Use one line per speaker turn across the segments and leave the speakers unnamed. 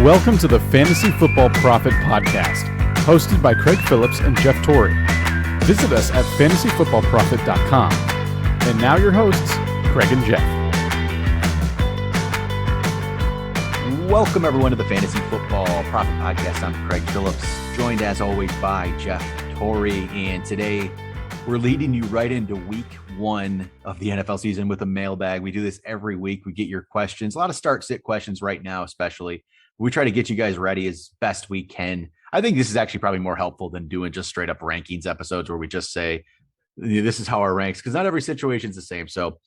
Welcome to the Fantasy Football Profit Podcast, hosted by Craig Phillips and Jeff Torrey. Visit us at fantasyfootballprofit.com. And now your hosts, Craig and Jeff.
Welcome everyone to the Fantasy Football Profit Podcast. I'm Craig Phillips, joined as always by Jeff Torrey. And today we're leading you right into week one of the NFL season with a mailbag. We do this every week. We get your questions, a lot of start-sit questions right now, especially. We try to get you guys ready as best we can. I think this is actually probably more helpful than doing just straight up rankings episodes where we just say, this is how our ranks, because not every situation is the same. So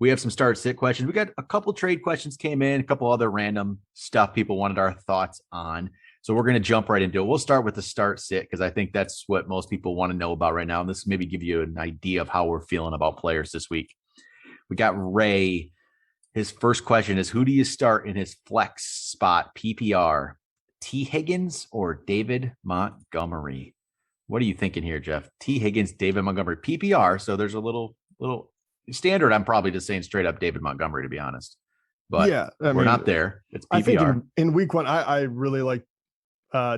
we have some start-sit questions. We got a couple trade questions came in, a couple other random stuff people wanted our thoughts on. So we're going to jump right into it. We'll start with the start-sit because I think that's what most people want to know about right now. And this maybe give you an idea of how we're feeling about players this week. We got Ray. His first question is, who do you start in his flex spot PPR? T. Higgins or David Montgomery? What are you thinking here, Jeff? T. Higgins, David Montgomery, PPR. So there's a little standard. I'm probably just saying straight up David Montgomery, to be honest. But yeah, we're not there. It's PPR.
I think in week one, I really like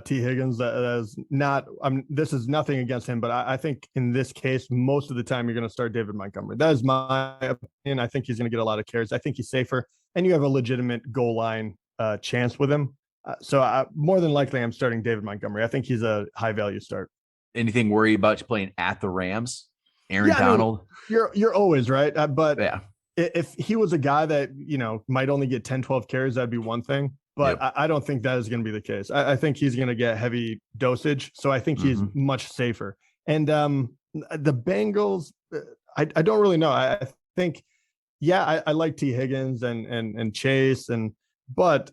T. Higgins. That is not. This is nothing against him, but I think in this case, most of the time you're going to start David Montgomery. That is my opinion. I think he's going to get a lot of carries. I think he's safer, and you have a legitimate goal line chance with him. So more than likely, I'm starting David Montgomery. I think he's a high value start.
Anything worry about you playing at the Rams? Aaron Donald?
I mean, you're always right. But yeah, if he was a guy that, might only get 10, 12 carries, that'd be one thing. But yep. I don't think that is going to be the case. I think he's going to get heavy dosage. So I think he's much safer. And the Bengals, I don't really know. I think, I like T. Higgins and Chase, but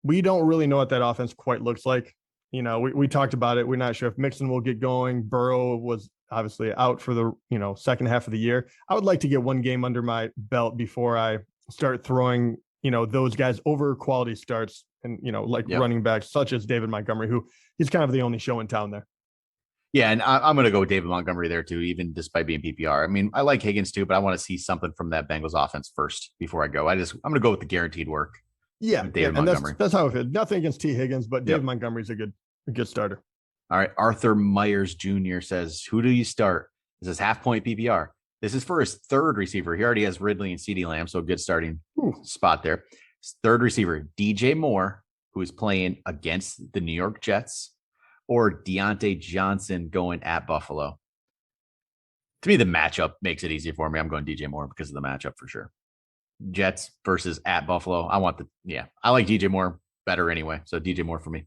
we don't really know what that offense quite looks like. We talked about it. We're not sure if Mixon will get going. Burrow was obviously out for the, second half of the year. I would like to get one game under my belt before I start throwing, those guys over quality starts and, running backs such as David Montgomery, who he's kind of the only show in town there.
Yeah. And I'm going to go with David Montgomery there too, even despite being PPR. I mean, I like Higgins too, but I want to see something from that Bengals offense first before I go. I'm going to go with the guaranteed work.
Yeah. David Montgomery. That's how it feels. Nothing against T. Higgins, but David Montgomery is a good starter.
All right. Arthur Myers Jr. says, who do you start? This is half point PPR. This is for his third receiver. He already has Ridley and CeeDee Lamb, so a good starting spot there. His third receiver, DJ Moore, who is playing against the New York Jets, or Deontay Johnson going at Buffalo. To me, the matchup makes it easier for me. I'm going DJ Moore because of the matchup for sure. Jets versus at Buffalo. I like DJ Moore better anyway. So DJ Moore for me.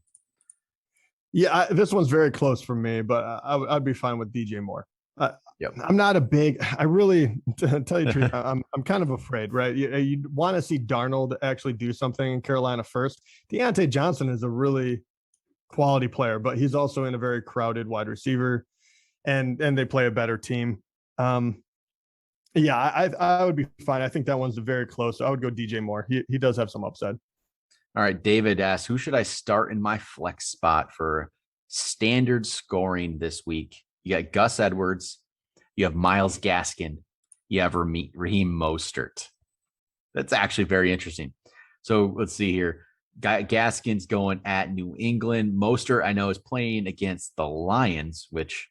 Yeah, this one's very close for me, but I'd be fine with DJ Moore. I'm not a big. I really, to tell you the truth, I'm kind of afraid, right? You want to see Darnold actually do something in Carolina first. Deontay Johnson is a really quality player, but he's also in a very crowded wide receiver, and they play a better team. I would be fine. I think that one's very close. So I would go DJ Moore. He does have some upside.
All right, David asks, who should I start in my flex spot for standard scoring this week? You got Gus Edwards, you have Myles Gaskin, you have Raheem Mostert. That's actually very interesting. So let's see here. Gaskin's going at New England. Mostert, I know, is playing against the Lions, which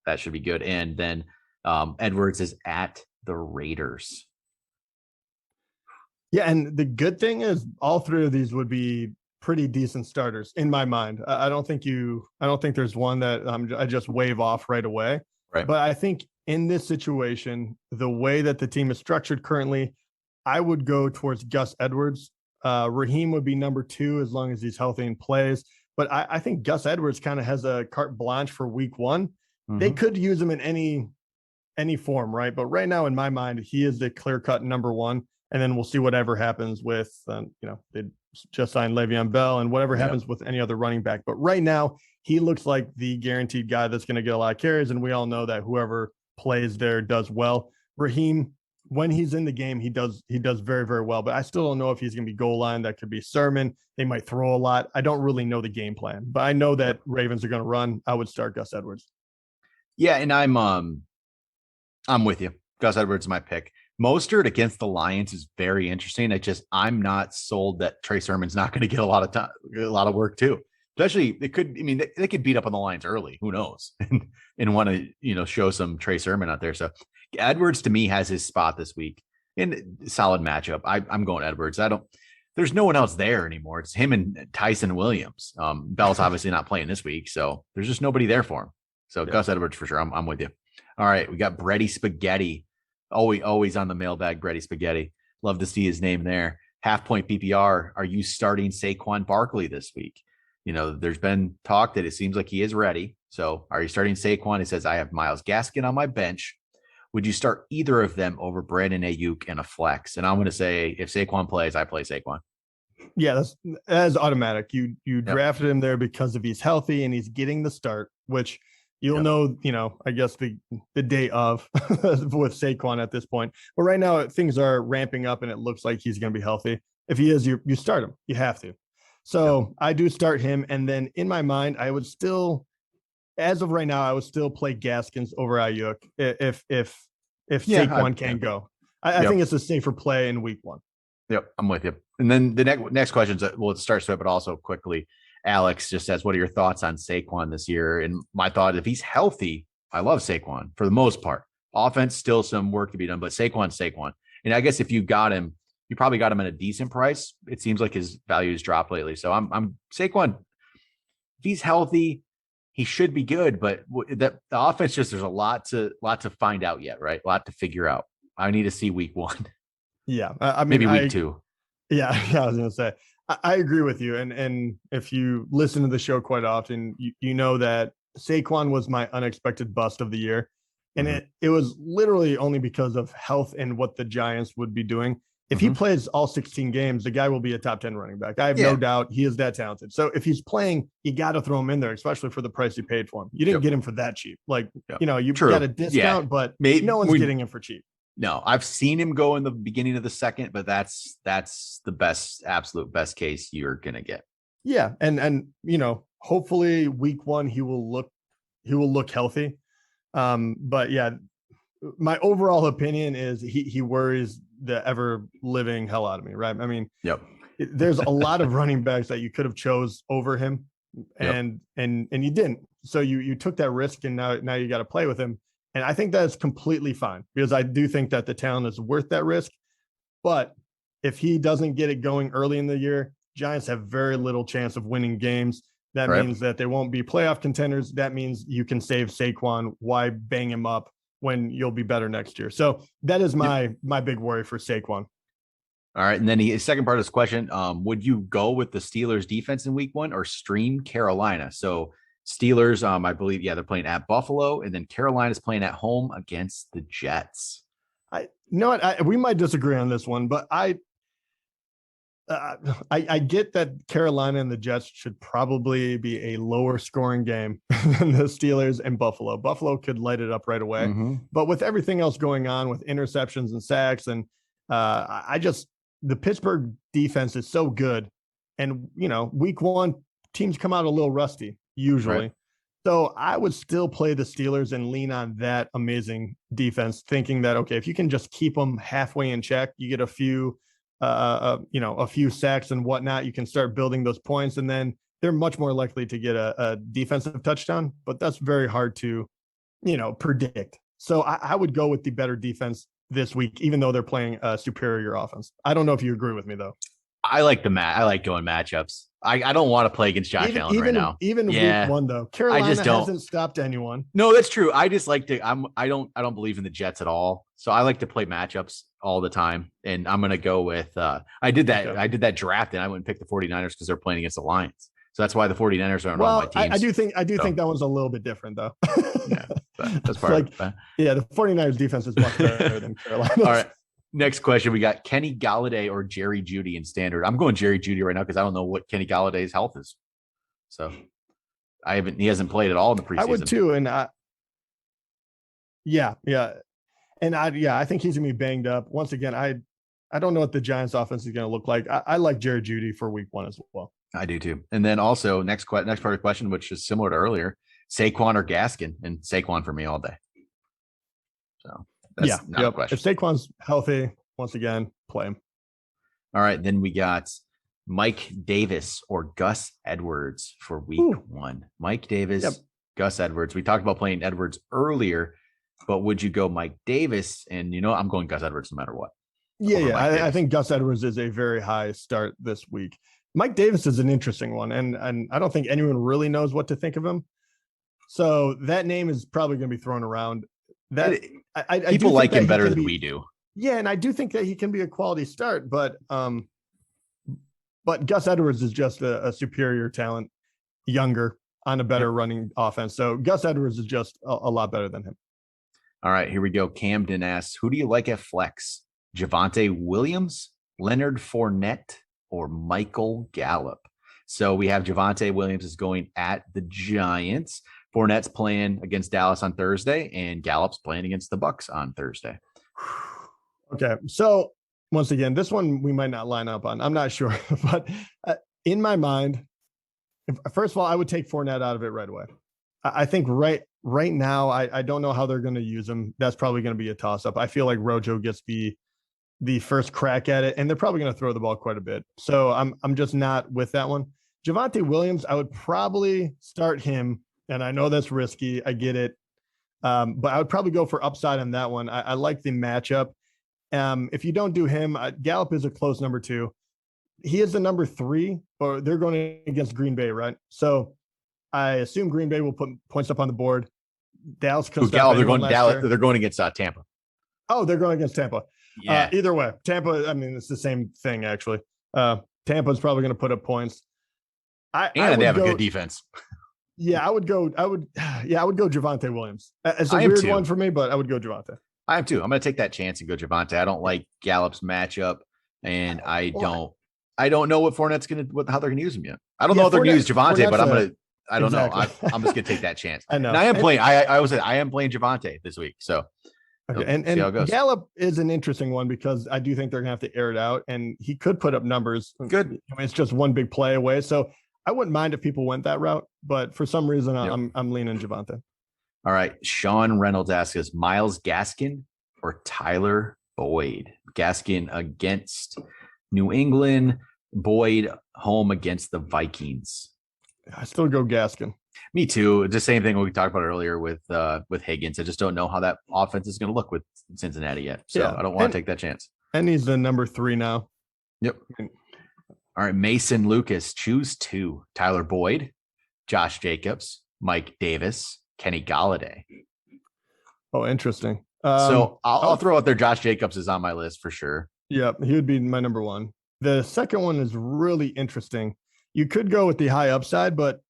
that should be good. And then Edwards is at the Raiders.
Yeah, and the good thing is all three of these would be pretty decent starters in my mind. I don't think there's one that I just wave off right away. Right. But I think in this situation, the way that the team is structured currently, I would go towards Gus Edwards. Raheem would be number 2 as long as he's healthy and plays. But I think Gus Edwards kind of has a carte blanche for week one. They could use him in any form, right? But right now, in my mind, he is the clear-cut number 1. And then we'll see whatever happens with, they just signed Le'Veon Bell and whatever happens with any other running back. But right now, he looks like the guaranteed guy that's going to get a lot of carries. And we all know that whoever plays there does well. Raheem, when he's in the game, he does very, very well. But I still don't know if he's going to be goal line. That could be Sermon. They might throw a lot. I don't really know the game plan. But I know that Ravens are going to run. I would start Gus Edwards.
Yeah, and I'm with you. Gus Edwards is my pick. Mostert against the Lions is very interesting. I'm not sold that Trey Sermon's not going to get a lot of time, a lot of work too. Especially they could beat up on the Lions early. Who knows? and want to, show some Trey Sermon out there. So Edwards to me has his spot this week in solid matchup. I'm going Edwards. There's no one else there anymore. It's him and Tyson Williams. Bell's obviously not playing this week, so there's just nobody there for him. So Gus Edwards for sure. I'm with you. All right, we got Brady Spaghetti. Always on the mailbag, Brady Spaghetti. Love to see his name there. Half point PPR. Are you starting Saquon Barkley this week? There's been talk that it seems like he is ready. So are you starting Saquon? He says, I have Myles Gaskin on my bench. Would you start either of them over Brandon Ayuk in a flex? And I'm going to say, if Saquon plays, I play Saquon.
Yeah, that's automatic. You drafted him there because if he's healthy and he's getting the start, which you'll know, I guess the day of with Saquon at this point. But right now things are ramping up and it looks like he's going to be healthy. If he is, you start him. You have to. So I do start him. And then in my mind, I would still, as of right now, I would still play Gaskins over Ayuk if Saquon can go. I think it's a safer play in week one.
Yep, I'm with you. And then the next questions, we'll start swift, but also quickly. Alex just says, what are your thoughts on Saquon this year? And my thought, if he's healthy, I love Saquon for the most part. Offense, still some work to be done, but Saquon. And I guess if you got him, you probably got him at a decent price. It seems like his value has dropped lately. So I'm Saquon. If he's healthy, he should be good, but the offense there's a lot to find out yet, right? A lot to figure out. I need to see week one.
Yeah.
Maybe week two.
Yeah. I was going to say, I agree with you. And if you listen to the show quite often, you know that Saquon was my unexpected bust of the year. And it was literally only because of health and what the Giants would be doing. If he plays all 16 games, the guy will be a top 10 running back. I have no doubt he is that talented. So if he's playing, you got to throw him in there, especially for the price you paid for him. You didn't get him for that cheap. You got a discount, but no one's getting him for cheap.
No, I've seen him go in the beginning of the second, but that's the absolute best case you're going to get.
Yeah. And hopefully week one, he will look healthy. But yeah, my overall opinion is he worries the ever living hell out of me. Right. I mean, there's a lot of running backs that you could have chose over him and you didn't. So you took that risk and now you got to play with him. And I think that's completely fine because I do think that the talent is worth that risk. But if he doesn't get it going early in the year, Giants have very little chance of winning games. That means that they won't be playoff contenders. That means you can save Saquon. Why bang him up when you'll be better next year? So that is my big worry for Saquon.
All right. And then his second part of this question, would you go with the Steelers defense in week one or stream Carolina? So Steelers, I believe, they're playing at Buffalo, and then Carolina's playing at home against the Jets.
We might disagree on this one, but I get that Carolina and the Jets should probably be a lower scoring game than the Steelers and Buffalo. Buffalo could light it up right away, but with everything else going on with interceptions and sacks, and the Pittsburgh defense is so good, and week one teams come out a little rusty usually. So I would still play the Steelers and lean on that amazing defense, thinking that, okay, if you can just keep them halfway in check, you get a few sacks and whatnot, you can start building those points, and then they're much more likely to get a defensive touchdown, but that's very hard to, predict. So I would go with the better defense this week, even though they're playing a superior offense. I don't know if you agree with me though.
I like going matchups. I don't want to play against Josh Allen right now.
Even week one though, Carolina hasn't stopped anyone.
No, that's true. I just like to. I don't believe in the Jets at all. So I like to play matchups all the time, and I'm gonna go with. I did that draft, and I wouldn't pick the 49ers because they're playing against the Lions. So that's why the 49ers aren't on my team.
I do think that one's a little bit different though.
Yeah, that's part of it.
Yeah, the 49ers defense is much better than Carolina.
All right. Next question, we got Kenny Gallaudet or Jerry Judy in standard. I'm going Jerry Judy right now because I don't know what Kenny Galladay's health is. So he hasn't played at all in the preseason.
I would too. And I think he's gonna be banged up. Once again, I don't know what the Giants offense is gonna look like. I like Jerry Judy for week one as well.
I do too. And then also next part of the question, which is similar to earlier, Saquon or Gaskin, and Saquon for me all day. So That's not a question.
If Saquon's healthy, once again, play him.
All right, then we got Mike Davis or Gus Edwards for week one. Mike Davis, Gus Edwards. We talked about playing Edwards earlier, but would you go Mike Davis? And I'm going Gus Edwards no matter what.
I think Gus Edwards is a very high start this week. Mike Davis is an interesting one, and I don't think anyone really knows what to think of him. So that name is probably going to be thrown around.
People like him better than we do.
Yeah, and I do think that he can be a quality start, but Gus Edwards is just a superior talent, younger, on a better running offense. So Gus Edwards is just a lot better than him.
All right, here we go. Camden asks, who do you like at flex? Javonte Williams, Leonard Fournette, or Michael Gallup? So we have Javonte Williams is going at the Giants. Fournette's playing against Dallas on Thursday, and Gallup's playing against the Bucks on Thursday.
Okay, so once again, this one we might not line up on. I'm not sure, but in my mind, first of all, I would take Fournette out of it right away. I think right now, I don't know how they're going to use him. That's probably going to be a toss-up. I feel like Rojo gets the first crack at it, and they're probably going to throw the ball quite a bit. So I'm just not with that one. Javonte Williams, I would probably start him, and I know that's risky. I get it. But I would probably go for upside on that one. I like the matchup. If you don't do him, Gallup is a close number 2. He is the number 3, or they're going against Green Bay, right? So I assume Green Bay will put points up on the board. Dallas could stop.
They're going against Tampa.
Oh, they're going against Tampa.
Yeah.
Either way, Tampa. I mean, it's the same thing actually. Tampa's probably going to put up points.
They have a good defense.
Yeah, I would go Javonte Williams. It's a weird one for me, but I would go Javonte.
I have too. I'm going to take that chance and go Javonte. I don't like Gallup's matchup, and I don't know what Fournette's how they're going to use him yet. I don't know if they're going to use Javonte, but I don't know. I'm just going to take that chance.
I know.
And I am playing. I am playing Javonte this week. So
okay, and see how it goes. Gallup is an interesting one because I do think they're going to have to air it out, and he could put up numbers.
Good.
I mean, it's just one big play away, so I wouldn't mind if people went that route. But for some reason, I'm leaning Javonte.
All right, Sean Reynolds asks us Myles Gaskin or Tyler Boyd. Gaskin against New England, Boyd home against the Vikings.
I still go Gaskin.
Me too. The same thing we talked about earlier with Higgins. I just don't know how that offense is going to look with Cincinnati yet. So I don't want to take that chance.
And he's the number 3 now.
Yep. All right, Mason Lucas, choose 2. Tyler Boyd, Josh Jacobs, Mike Davis, Kenny Gallaudet.
Oh, interesting.
So I'll throw out there Josh Jacobs is on my list for sure.
Yeah, he would be my number 1. The second one is really interesting. You could go with the high upside, but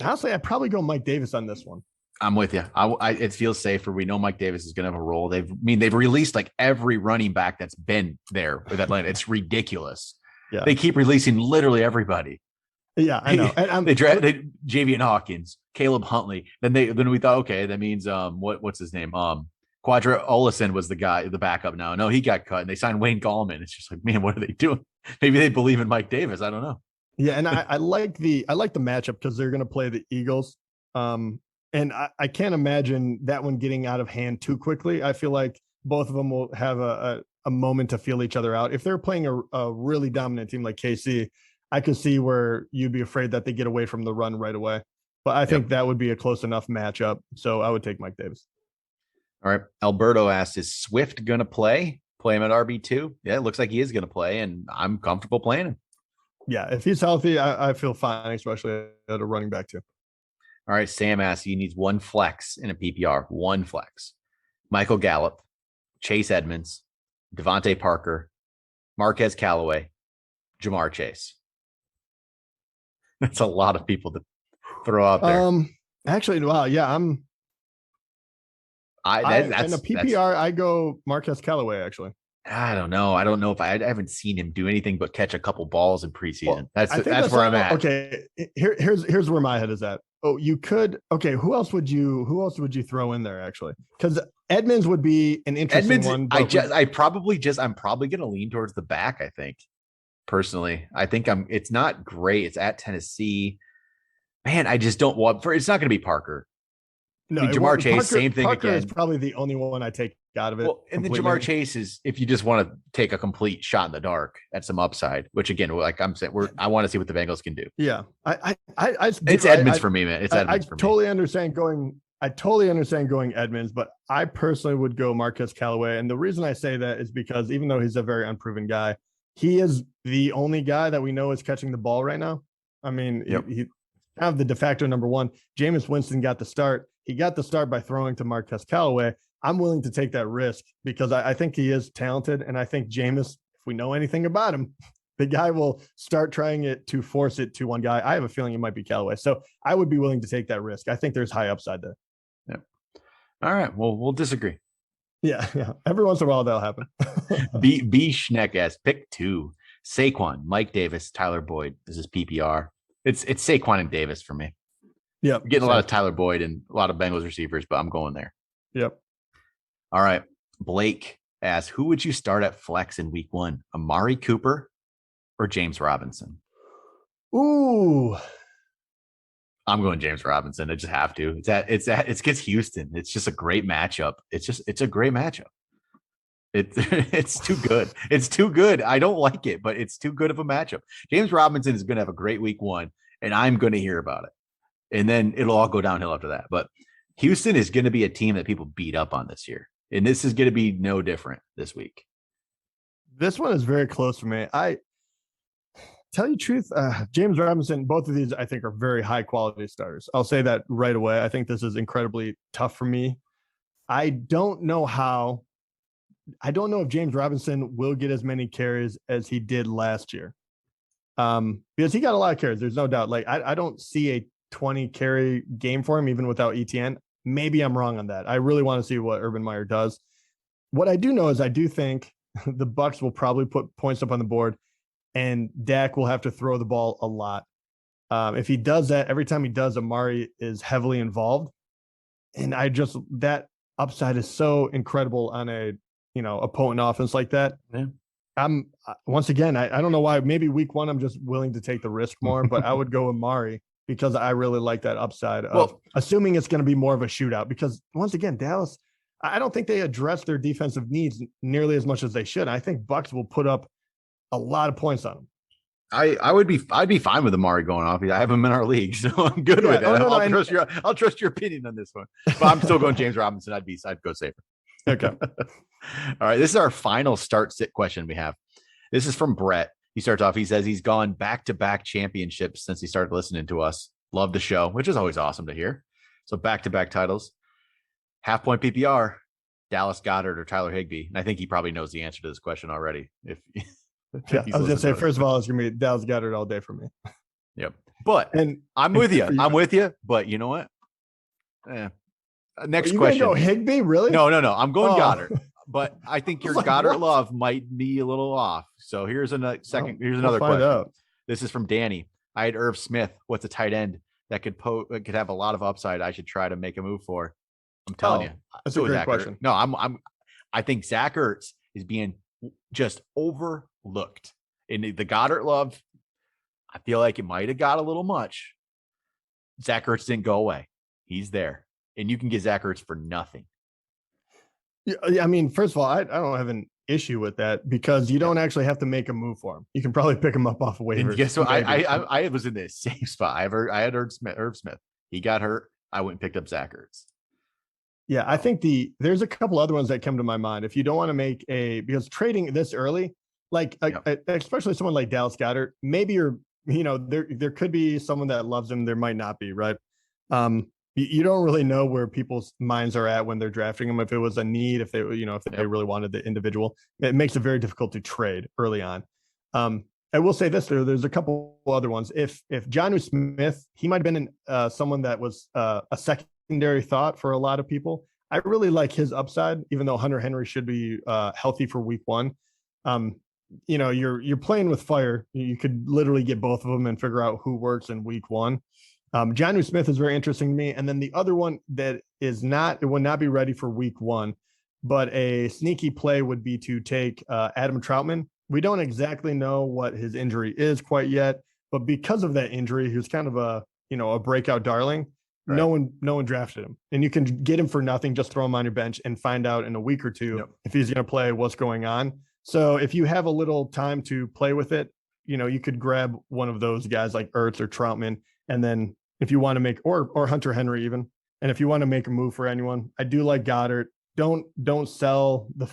honestly, I'd probably go Mike Davis on this one.
I'm with you. It feels safer. We know Mike Davis is going to have a role. They've released like every running back that's been there with Atlanta. It's ridiculous. Yeah. They keep releasing literally everybody.
Yeah, I know. And
they drafted Javian Hawkins, Caleb Huntley. Then we thought, okay, that means what's his name? Quadra Olison was the backup now. No, he got cut, and they signed Wayne Gallman. It's just like, man, what are they doing? Maybe they believe in Mike Davis. I don't know.
Yeah, and I like the matchup because they're going to play the Eagles. And I can't imagine that one getting out of hand too quickly. I feel like both of them will have a moment to feel each other out. If they're playing a really dominant team like KC, I could see where you'd be afraid that they get away from the run right away. But I think that would be a close enough matchup. So I would take Mike Davis.
All right. Alberto asks, is Swift going to play? Play him at RB2? Yeah, it looks like he is going to play, and I'm comfortable playing him.
Yeah, if he's healthy, I feel fine, especially at a running back too.
All right, Sam asks, he needs one flex in a PPR. One flex. Michael Gallup, Chase Edmonds, Devontae Parker, Marquez Callaway, Jamar Chase. That's a lot of people to throw out there.
Actually, wow, yeah, in a PPR, I go Marquez Callaway, actually.
I don't know. I don't know if I haven't seen him do anything but catch a couple balls in preseason. Well, that's where I'm at.
Okay, here's where my head is at. Oh, you could. Okay, who else would you throw in there actually? Because Edmonds would be an interesting one.
I'm probably going to lean towards the back. I think personally, it's not great. It's at Tennessee. Man, I just don't want it's not going to be Parker.
No,
I mean, Jamar Chase,
Parker,
same thing
Parker
again.
is probably the only one I take out of it.
Well, and the Jamar Chase is if you just want to take a complete shot in the dark at some upside, which again, like I'm saying, I want to see what the Bengals can do.
Yeah,
it's Edmonds for me, man. It's Edmonds for me.
I totally understand going Edmonds, but I personally would go Marquez Callaway. And the reason I say that is because even though he's a very unproven guy, he is the only guy that we know is catching the ball right now. I mean, he have the de facto number one. Jameis Winston got the start. He got the start by throwing to Marquez Callaway. I'm willing to take that risk because I think he is talented. And I think Jameis, if we know anything about him, the guy will start trying it to force it to one guy. I have a feeling it might be Callaway. So I would be willing to take that risk. I think there's high upside there.
Yeah. All right. Well, we'll disagree.
Yeah. Every once in a while that'll happen.
B Schneck asks, pick 2. Saquon, Mike Davis, Tyler Boyd. This is PPR. It's Saquon and Davis for me.
Yep.
I'm getting a lot of Tyler Boyd and a lot of Bengals receivers, but I'm going there.
Yep.
All right. Blake asks, who would you start at flex in week 1? Amari Cooper or James Robinson?
Ooh.
I'm going James Robinson. I just have to. It's against Houston. It's just a great matchup. It's a great matchup. It's too good. It's too good. I don't like it, but it's too good of a matchup. James Robinson is going to have a great week 1, and I'm going to hear about it. And then it'll all go downhill after that. But Houston is going to be a team that people beat up on this year. And this is going to be no different this week.
This one is very close for me. I tell you the truth, James Robinson, both of these I think are very high quality starters. I'll say that right away. I think this is incredibly tough for me. I don't know if James Robinson will get as many carries as he did last year. Because he got a lot of carries. There's no doubt. Like I don't see a 20 carry game for him, even without ETN. Maybe I'm wrong on that. I really want to see what Urban Meyer does. What I do know is I do think the Bucs will probably put points up on the board, and Dak will have to throw the ball a lot. If he does that, every time he does, Amari is heavily involved. And that upside is so incredible on a, a potent offense like that.
Yeah.
Once again, I don't know why. Maybe week 1, I'm just willing to take the risk more, but I would go Amari because I really like that upside of assuming it's going to be more of a shootout, because once again, Dallas, I don't think they address their defensive needs nearly as much as they should. I think Bucs will put up a lot of points on them.
I'd be fine with Amari going off. I have him in our league, so I'm good with it. I'll trust your opinion on this one, but I'm still going James Robinson. I'd go safer.
Okay.
All right. This is our final start sit question we have. This is from Brett. He starts off. He says he's gone back-to-back championships since he started listening to us. Love the show, which is always awesome to hear. So back-to-back titles. Half-point PPR, Dallas Goedert or Tyler Higbee. And I think he probably knows the answer to this question already. I
was going to say, first of all, it's going to be Dallas Goedert all day for me.
Yep. But I'm with you. But you know what? Next question.
Go Higbee, really?
No. I'm going Goddard. But I think your Goddard love might be a little off. So here's another question. This is from Danny. I had Irv Smith. What's a tight end that could have a lot of upside? I should try to make a move for. I'm telling you.
That's a great question.
No, I think Zach Ertz is being just overlooked. In the Goddard love, I feel like it might have got a little much. Zach Ertz didn't go away. He's there. And you can get Zach Ertz for nothing.
Yeah, I mean, first of all, I don't have an issue with that because you don't actually have to make a move for him. You can probably pick him up off of waivers.
And guess what? I was in the same spot. I had Irv Smith. He got hurt. I went and picked up Zach Ertz.
Yeah, I think there's a couple other ones that come to my mind. If you don't want to make because trading this early, especially someone like Dallas Goedert, maybe there could be someone that loves him. There might not be, right? You don't really know where people's minds are at when they're drafting them. If it was a need, if they really wanted the individual, it makes it very difficult to trade early on. I will say this: there's a couple other ones. If Jonnu Smith, he might have been someone that was a secondary thought for a lot of people. I really like his upside, even though Hunter Henry should be healthy for week 1. You're playing with fire. You could literally get both of them and figure out who works in week 1. Jonnu Smith is very interesting to me. And then the other one that would not be ready for week 1, but a sneaky play would be to take Adam Troutman. We don't exactly know what his injury is quite yet, but because of that injury, he was kind of a breakout darling. no one drafted him, and you can get him for nothing. Just throw him on your bench and find out in a week or two if he's going to play, what's going on. So if you have a little time to play with it, you could grab one of those guys like Ertz or Troutman, and then if you want to make or Hunter Henry even, and if you want to make a move for anyone, I do like Goddard. Don't sell the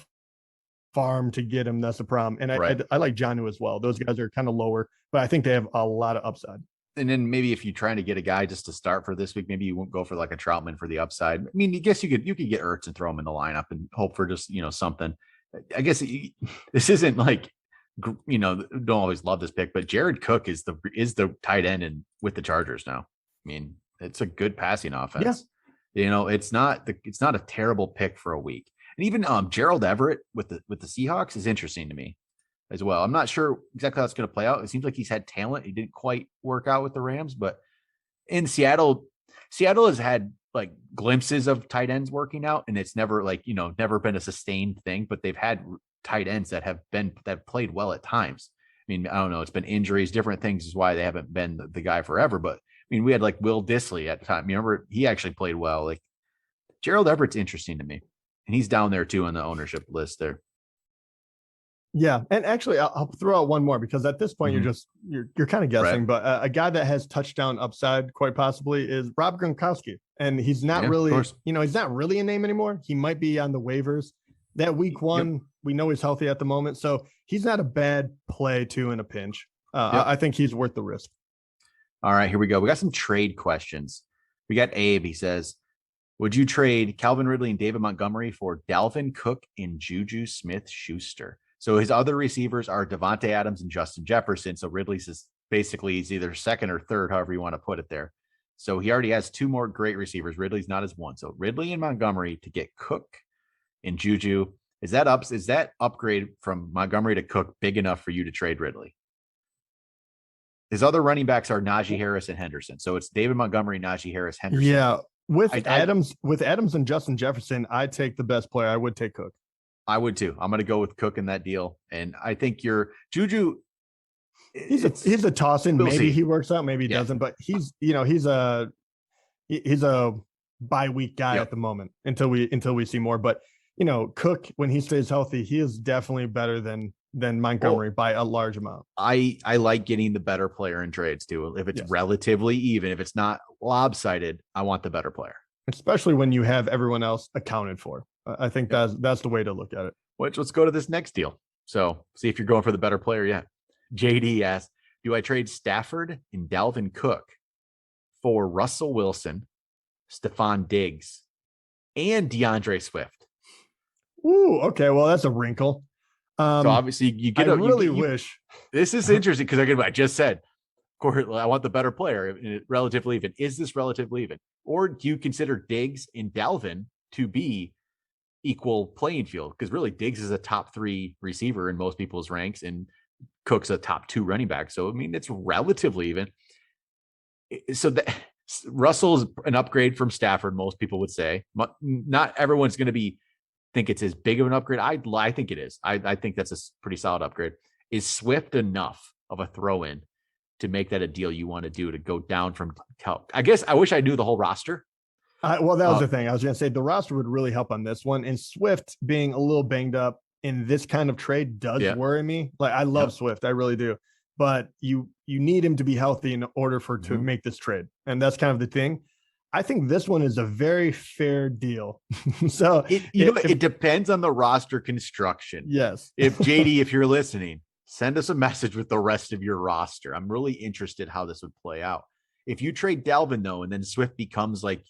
farm to get him. That's the problem. And I like Jonnu as well. Those guys are kind of lower, but I think they have a lot of upside.
And then maybe if you're trying to get a guy just to start for this week, maybe you won't go for like a Troutman for the upside. I mean, I guess you could get Ertz and throw him in the lineup and hope for just, something. I guess this isn't like, don't always love this pick, but Jared Cook is the tight end and with the Chargers now. I mean, it's a good passing offense. Yeah. It's not a terrible pick for a week. And even Gerald Everett with the Seahawks is interesting to me as well. I'm not sure exactly how it's going to play out. It seems like he's had talent. He didn't quite work out with the Rams, but in Seattle has had like glimpses of tight ends working out, and it's never never been a sustained thing, but they've had tight ends that have played well at times. I mean, I don't know. It's been injuries, different things is why they haven't been the guy forever. But I mean, we had like Will Dissly at the time. Remember, he actually played well. Like Gerald Everett's interesting to me, and he's down there too on the ownership list there.
Yeah, and actually, I'll throw out one more because at this point you're kind of guessing, but a guy that has touchdown upside quite possibly is Rob Gronkowski, and he's not really, he's not really a name anymore. He might be on the waivers. That week one, we know he's healthy at the moment, so he's not a bad play too in a pinch. I think he's worth the risk.
All right, here we go. We got some trade questions. We got Abe. He says, would you trade Calvin Ridley and David Montgomery for Dalvin Cook and Juju Smith-Schuster? So his other receivers are Devontae Adams and Justin Jefferson. So Ridley's is basically he's either second or third, however you want to put it there. So he already has two more great receivers. Ridley's not his one. So Ridley and Montgomery to get Cook and Juju. Is that upgrade from Montgomery to Cook big enough for you to trade Ridley? His other running backs are Najee Harris and Henderson. So it's David Montgomery, Najee Harris, Henderson.
Yeah. With Adams and Justin Jefferson, I take the best player. I would take Cook.
I would too. I'm going to go with Cook in that deal. And I think your Juju,
he's a toss in. Maybe he works out, maybe he doesn't, but he's a bye week guy at the moment until we see more. But Cook, when he stays healthy, he is definitely better than Montgomery by a large amount.
I like getting the better player in trades too. If it's relatively even, if it's not lopsided, I want the better player.
Especially when you have everyone else accounted for. I think that's the way to look at it.
Let's go to this next deal. So see if you're going for the better player yet. JD asks, do I trade Stafford and Dalvin Cook for Russell Wilson, Stephon Diggs, and DeAndre Swift?
Ooh, okay. Well, that's a wrinkle.
So obviously you get.
I really wish
this is interesting because I just said, of course, I want the better player. Relatively even. Is this relatively even, or do you consider Diggs and Dalvin to be equal playing field? Because really, Diggs is a top 3 receiver in most people's ranks, and Cook's a top 2 running back. So I mean, it's relatively even. So Russell's an upgrade from Stafford. Most people would say. Not everyone's going to think it's as big of an upgrade. I think it is. I think that's a pretty solid upgrade. Is Swift enough of a throw in to make that a deal you want to do to go down from? I guess I wish I knew the whole roster.
Well, that was the thing. I was going to say the roster would really help on this one. And Swift being a little banged up in this kind of trade does worry me. Like I love Swift, I really do. But you need him to be healthy in order to make this trade, and that's kind of the thing. I think this one is a very fair deal. So
it depends on the roster construction.
Yes.
If JD, if you're listening, send us a message with the rest of your roster. I'm really interested how this would play out. If you trade Dalvin though, and then Swift becomes like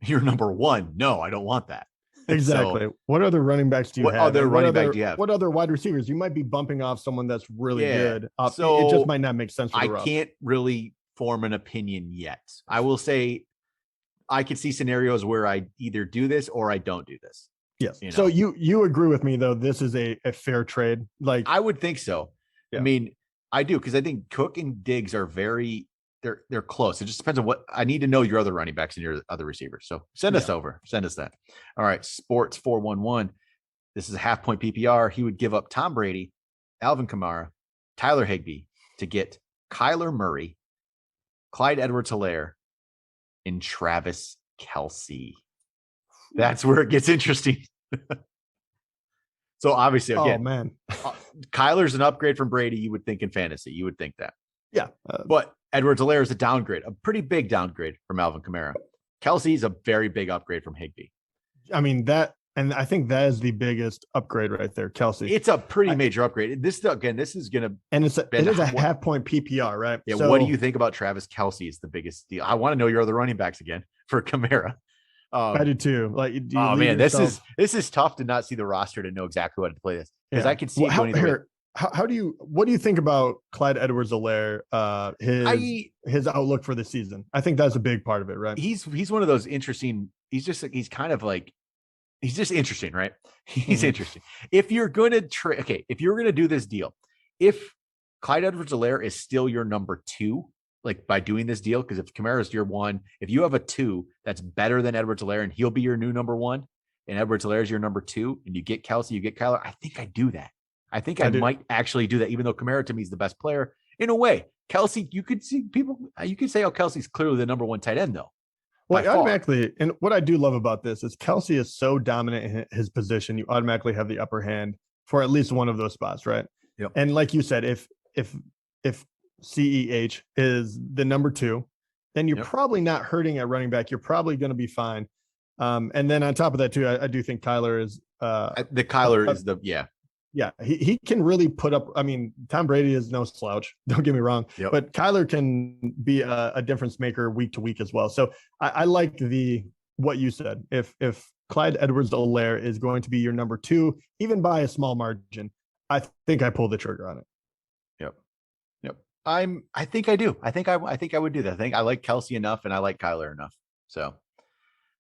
your number 1, no, I don't want that.
Exactly. So, what other running backs do you have?
What other running back do you have?
What other wide receivers? You might be bumping off someone that's really good. So it just might not make sense for the roster.
Can't really form an opinion yet. I will say I could see scenarios where I either do this or I don't do this.
Yes. So you agree with me though? This is a fair trade. Like
I would think so. Yeah. I mean, I do because I think Cook and Diggs are they're close. It just depends on what I need to know your other running backs and your other receivers. So send us that. All right. Sports 411. This is a half point PPR. He would give up Tom Brady, Alvin Kamara, Tyler Higbee to get Kyler Murray, Clyde Edwards-Helaire, in Travis Kelce? That's where it gets interesting. So obviously, again,
oh man,
Kyler's an upgrade from Brady. You would think in fantasy, you would think that.
Yeah.
But Edwards-Helaire is a downgrade, a pretty big downgrade from Alvin Kamara. Kelce's a very big upgrade from Higbee.
I mean, and I think that is the biggest upgrade right there, Kelce.
It's a pretty major upgrade. This is going to,
and it is a half point PPR, right?
Yeah. So, what do you think about Travis Kelce is the biggest deal? I want to know your other running backs again for Kamara.
I do too. Like,
oh man, this is tough to not see the roster to know exactly what to play this, because I can see
what do you think about Clyde Edwards-Helaire? His outlook for the season. I think that's a big part of it, right?
He's one of those interesting. He's just interesting, right? He's interesting. If you're going to if you're going to do this deal, if Clyde Edwards-Helaire is still your number 2, like by doing this deal, because if Kamara's your 1, if you have a 2 that's better than Edwards-Helaire and he'll be your new number 1, and Edwards-Helaire is your number 2, and you get Kelce, you get Kyler, I think I do that. I think I might actually do that, even though Kamara to me is the best player in a way. Kelce, you could say, oh, Kelce's clearly the number 1 tight end though.
Well, automatically, and what I do love about this is Kelce is so dominant in his position, you automatically have the upper hand for at least one of those spots, right?
Yep.
And like you said, if CEH is the number 2, then you're probably not hurting at running back. You're probably going to be fine. And then on top of that too, I do think Kyler is Yeah, he can really put up. I mean, Tom Brady is no slouch. Don't get me wrong, but Kyler can be a difference maker week to week as well. So I like what you said. If Clyde Edwards-Helaire is going to be your number 2, even by a small margin, I think I pull the trigger on it.
Yep. I think I do. I think I would do that. I think I like Kelce enough, and I like Kyler enough. So.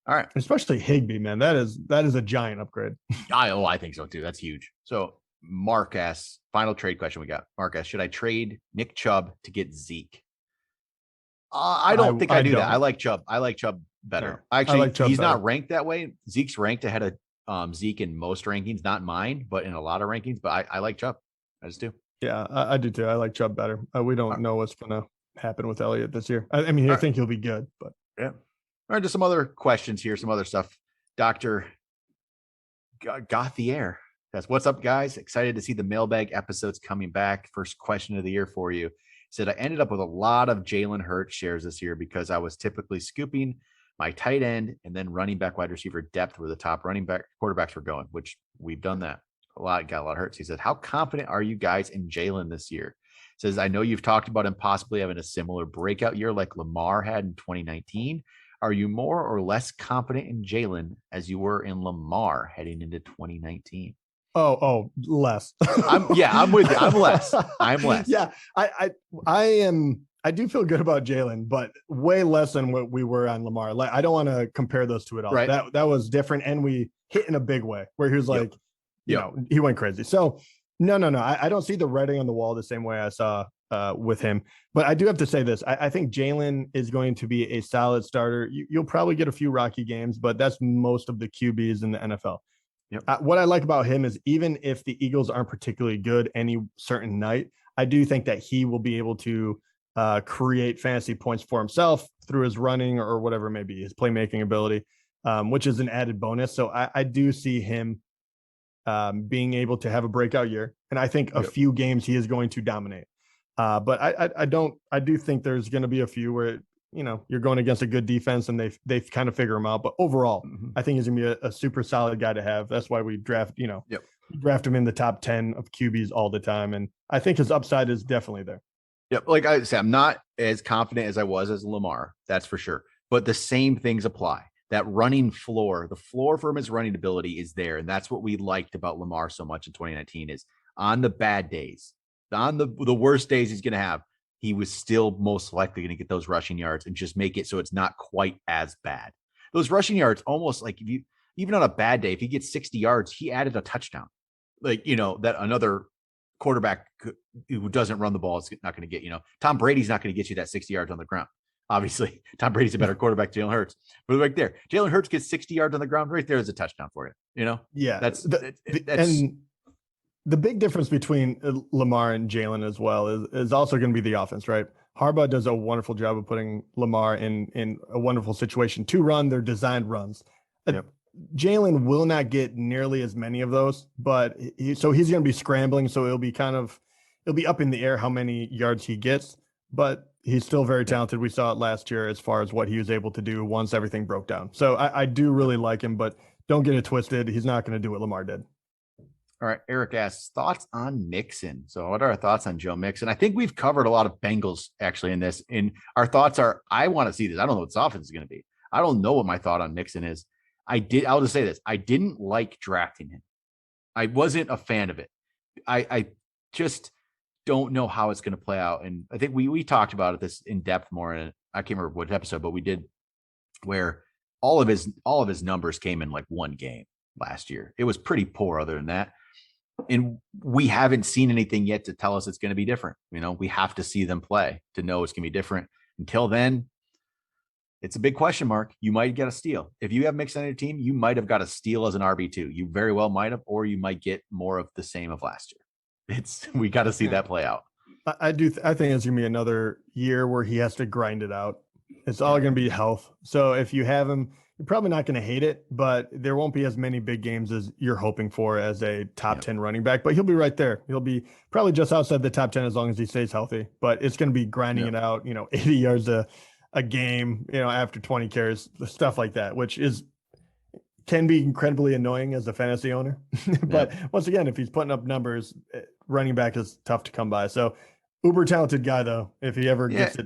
All right.
Especially Higbee, man. That is a giant upgrade.
I think so too. That's huge. So Mark asks, final trade question we got. Mark asks, should I trade Nick Chubb to get Zeke? I don't think I do that. I like Chubb. I like Chubb better. Yeah, actually, he's not ranked that way. Zeke's ranked ahead of Zeke in most rankings, not mine, but in a lot of rankings. But I like Chubb. I just do.
Yeah, I do too. I like Chubb better. We don't know what's going to happen with Elliott this year. I mean, I think he'll be good, but
yeah. All right, just some other questions here, some other stuff. Dr. Gauthier says, what's up, guys? Excited to see the mailbag episodes coming back. First question of the year for you. Said, I ended up with a lot of Jalen Hurts shares this year because I was typically scooping my tight end and then running back wide receiver depth where the top running back quarterbacks were going, which we've done that. Got a lot of Hurts. He said, how confident are you guys in Jalen this year? Says, I know you've talked about him possibly having a similar breakout year like Lamar had in 2019. Are you more or less confident in Jalen as you were in Lamar heading into 2019?
Oh, less.
I'm with you. I'm less.
Yeah, I am. I do feel good about Jalen, but way less than what we were on Lamar. Like, I don't want to compare those two at all.
Right.
That was different, and we hit in a big way where he was like, he went crazy. So no. I don't see the writing on the wall the same way I saw with him. But I do have to say this. I think Jalen is going to be a solid starter. You'll probably get a few rocky games, but that's most of the QBs in the NFL.
Yep.
What I like about him is even if the Eagles aren't particularly good any certain night, I do think that he will be able to create fantasy points for himself through his running or whatever it may be, his playmaking ability, which is an added bonus. So I do see him being able to have a breakout year. And I think a few games he is going to dominate. But I do think there's going to be a few where, you're going against a good defense and they kind of figure him out. But overall, I think he's going to be a super solid guy to have. That's why we draft him in the top 10 of QBs all the time. And I think his upside is definitely there.
Yep. Like I said, I'm not as confident as I was as Lamar. That's for sure. But the same things apply. That running floor, the floor from his running ability is there. And that's what we liked about Lamar so much in 2019 is on the bad days, on the worst days he's going to have, he was still most likely going to get those rushing yards and just make it so it's not quite as bad. Those rushing yards, almost like if you, even on a bad day, if he gets 60 yards, he added a touchdown. Like, that another quarterback who doesn't run the ball is not going to get, Tom Brady's not going to get you that 60 yards on the ground. Obviously, Tom Brady's a better quarterback than Jalen Hurts. But right there, Jalen Hurts gets 60 yards on the ground. Right there is a touchdown for you.
Yeah.
That's
and the big difference between Lamar and Jalen as well is also going to be the offense, right? Harbaugh does a wonderful job of putting Lamar in a wonderful situation to run their designed runs.
Yep.
Jalen will not get nearly as many of those, but he's going to be scrambling. So it'll be up in the air how many yards he gets, but he's still very talented. We saw it last year as far as what he was able to do once everything broke down. So I do really like him, but don't get it twisted. He's not going to do what Lamar did.
All right. Eric asks thoughts on Mixon. So what are our thoughts on Joe Mixon? I think we've covered a lot of Bengals actually in this, and our thoughts are, I want to see this. I don't know what this offense is going to be. I don't know what my thought on Mixon is. I'll just say this. I didn't like drafting him. I wasn't a fan of it. I just don't know how it's going to play out. And I think we talked about it this in depth more. And I can't remember what episode, but we did, where all of his numbers came in like one game last year. It was pretty poor other than that. And we haven't seen anything yet to tell us it's going to be different. We have to see them play to know it's going to be different. Until then, it's a big question mark. You might get a steal. If you have Mixon on your team, you might have got a steal as an RB2. You very well might have, or you might get more of the same of last year. We got to see that play out.
I think it's going to be another year where he has to grind it out. It's all going to be health. So if you have him, you're probably not going to hate it, but there won't be as many big games as you're hoping for as a top 10 running back, but he'll be right there. He'll be probably just outside the top 10 as long as he stays healthy, but it's going to be grinding it out, 80 yards a game, after 20 carries, stuff like that, which can be incredibly annoying as a fantasy owner. But once again, if he's putting up numbers, running back is tough to come by. So uber talented guy though, if he ever gets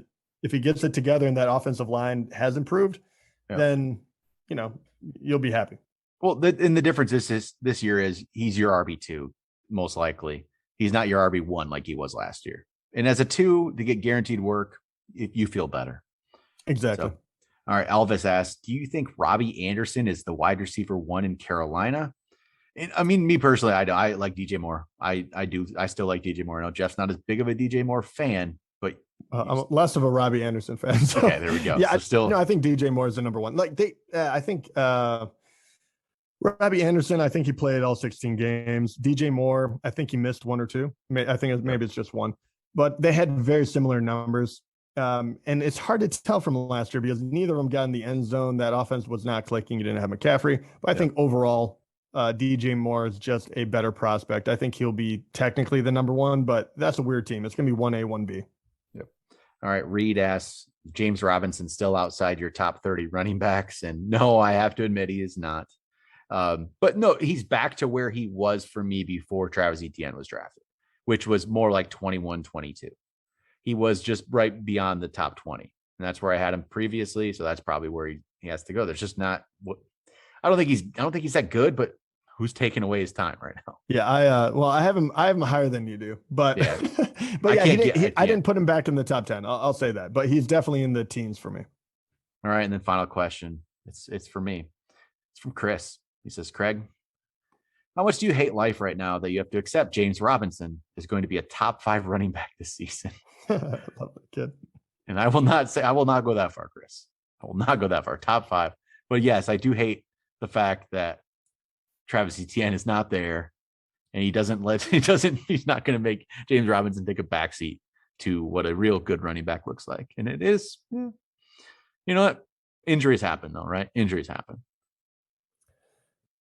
it together and that offensive line has improved, then, you'll be happy.
Well, the difference is this year is he's your RB2, most likely. He's not your RB1 like he was last year. And as a 2 to get guaranteed work, you feel better.
Exactly.
So, all right. Elvis asked, do you think Robbie Anderson is the wide receiver 1 in Carolina? And I mean, me personally, I like DJ Moore. I still like DJ Moore. I know Jeff's not as big of a DJ Moore fan, but
I'm less of a Robbie Anderson fan. So.
Okay, there we go.
Yeah,
so
I think DJ Moore is the number 1. Like I think Robbie Anderson, I think he played all 16 games. DJ Moore, I think he missed 1 or 2. I think maybe it's just 1, but they had very similar numbers. And it's hard to tell from last year because neither of them got in the end zone. That offense was not clicking. You didn't have McCaffrey, but I think overall, DJ Moore is just a better prospect. I think he'll be technically the number 1, but that's a weird team. It's going to be 1A, 1B.
Yep. All right. Reed asks, James Robinson still outside your top 30 running backs? And no, I have to admit he is not. But no, he's back to where he was for me before Travis Etienne was drafted, which was more like 21, 22. He was just right beyond the top 20. And that's where I had him previously. So that's probably where he has to go. There's just not I don't think he's that good, but who's taking away his time right now?
Yeah, I have him higher than you do, but but I didn't put him back in the top 10. I'll say that, but he's definitely in the teens for me.
All right, and then final question. It's for me. It's from Chris. He says, Craig, how much do you hate life right now that you have to accept James Robinson is going to be a top 5 running back this season?
I love that kid.
And I will not go that far, Chris. I will not go that far. Top 5. But yes, I do hate the fact that Travis Etienne is not there, and he's not going to make James Robinson take a backseat to what a real good running back looks like. And it is, you know what? Injuries happen though, right? Injuries happen.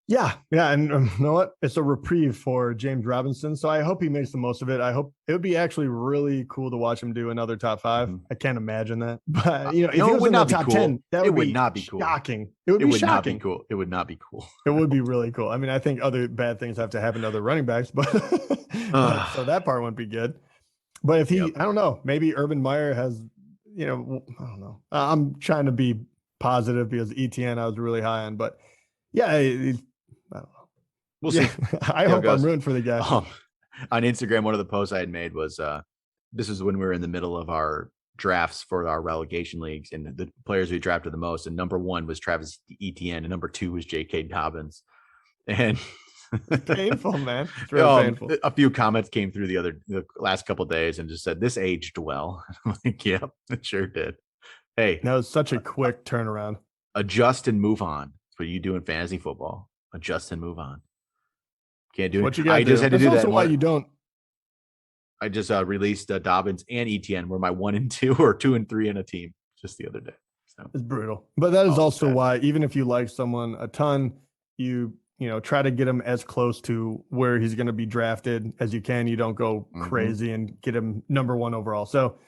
Yeah. And you know what? It's a reprieve for James Robinson. So I hope he makes the most of it. I hope it would be actually really cool to watch him do another top 5. Mm-hmm. I can't imagine that. But, if he was in the top 10, that would not be cool. Shocking. It would be shocking.
Not be cool. It would not be cool.
It would be really cool. I mean, I think other bad things have to happen to other running backs, but so that part wouldn't be good. But if I don't know, maybe Urban Meyer has, I don't know. I'm trying to be positive because Etienne I was really high on, but yeah, I don't know.
We'll see.
I hope I'm rooting for the guy.
On Instagram, one of the posts I had made was this is when we were in the middle of our drafts for our relegation leagues and the players we drafted the most. And number 1 was Travis Etienne, and number 2 was J.K. Dobbins. And
painful, man. It's really painful.
A few comments came through the last couple of days and just said, this aged well. I'm like, yep, it sure did. Hey,
that was such a quick turnaround.
Adjust and move on. That's what you do in fantasy football. Adjust and move on. Can't do it.
I just had to do that. That's also why you don't.
I just released Dobbins and ETN were my 1 and 2 or 2 and 3 in a team just the other day. So
it's brutal. But that is also why, even if you like someone a ton, you try to get him as close to where he's going to be drafted as you can. You don't go crazy and get him number 1 overall. So,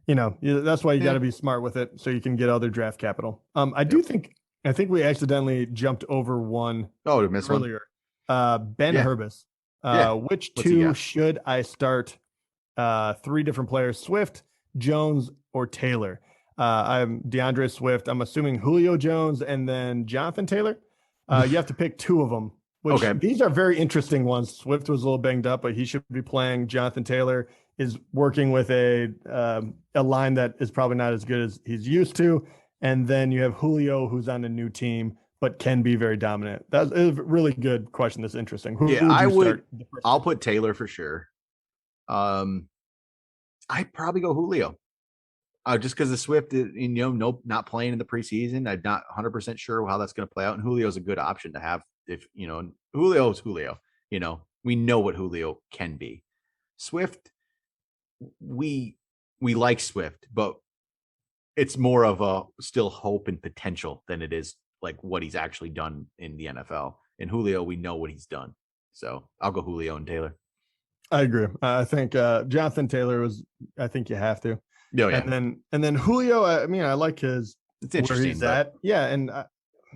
that's why you got to be smart with it so you can get other draft capital. I think we accidentally jumped over one earlier. Ben Herbis. Which 2 should I start? 3 different players: Swift, Jones, or Taylor. I'm DeAndre Swift. I'm assuming Julio Jones and then Jonathan Taylor. You have to pick 2 of them. These are very interesting ones. Swift was a little banged up, but he should be playing. Jonathan Taylor is working with a line that is probably not as good as he's used to. And then you have Julio, who's on a new team, but can be very dominant. That's a really good question. That's interesting.
I'll put Taylor for sure. I'd probably go Julio. Just because the Swift, not playing in the preseason. I'm not 100% sure how that's going to play out. And Julio's a good option to have if, Julio is Julio. We know what Julio can be. Swift, we like Swift, but it's more of a still hope and potential than it is like what he's actually done in the NFL. And Julio, we know what he's done. So I'll go Julio and Taylor.
I agree. I think Jonathan Taylor I think you have to.
Oh, yeah.
And then Julio, I like his
it's interesting,
where he's at. Yeah. And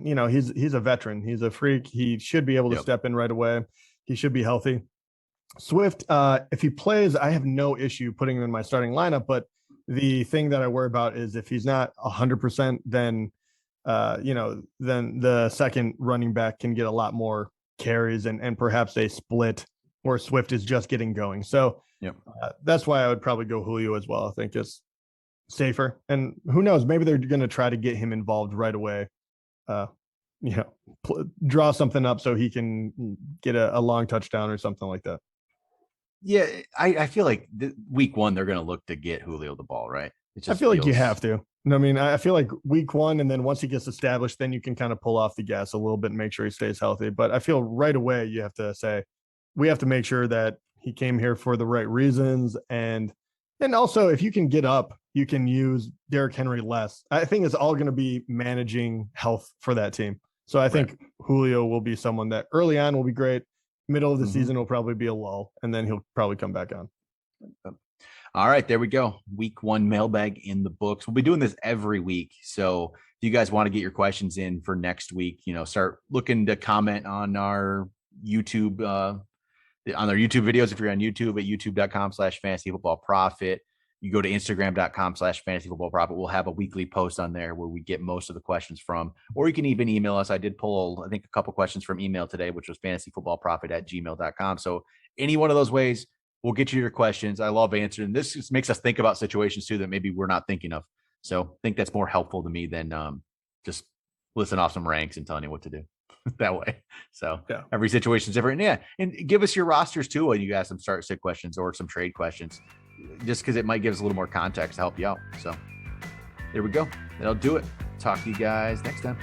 he's a veteran. He's a freak. He should be able to step in right away. He should be healthy. Swift, if he plays, I have no issue putting him in my starting lineup. But the thing that I worry about is if he's not 100%, then then the second running back can get a lot more carries and perhaps a split where Swift is just getting going. So that's why I would probably go Julio as well. I think it's safer. And who knows, maybe they're going to try to get him involved right away. Draw something up so he can get a long touchdown or something like that.
Yeah, I feel like week 1, they're going to look to get Julio the ball, right?
I feel like you have to. I feel like week 1, and then once he gets established, then you can kind of pull off the gas a little bit and make sure he stays healthy. But I feel right away you have to say, we have to make sure that he came here for the right reasons. And also, if you can get up, you can use Derrick Henry less. I think it's all going to be managing health for that team. So I think Julio will be someone that early on will be great. Middle of the season will probably be a lull, and then he'll probably come back on.
All right, there we go. Week 1 mailbag in the books. We'll be doing this every week. So if you guys want to get your questions in for next week, start looking to comment on our YouTube, videos. If you're on YouTube at youtube.com/fantasyfootballprofit, you go to instagram.com/fantasyfootballprofit. We'll have a weekly post on there where we get most of the questions from, or you can even email us. I did pull, I think, a couple questions from email today, which was fantasyfootballprofit@gmail.com. So any one of those ways, we'll get you your questions. I love answering. This just makes us think about situations too that maybe we're not thinking of. So I think that's more helpful to me than just listing off some ranks and telling you what to do that way. So every situation is different. Yeah. And give us your rosters too when you guys some start sit questions or some trade questions, just because it might give us a little more context to help you out. So there we go. That'll do it. Talk to you guys next time.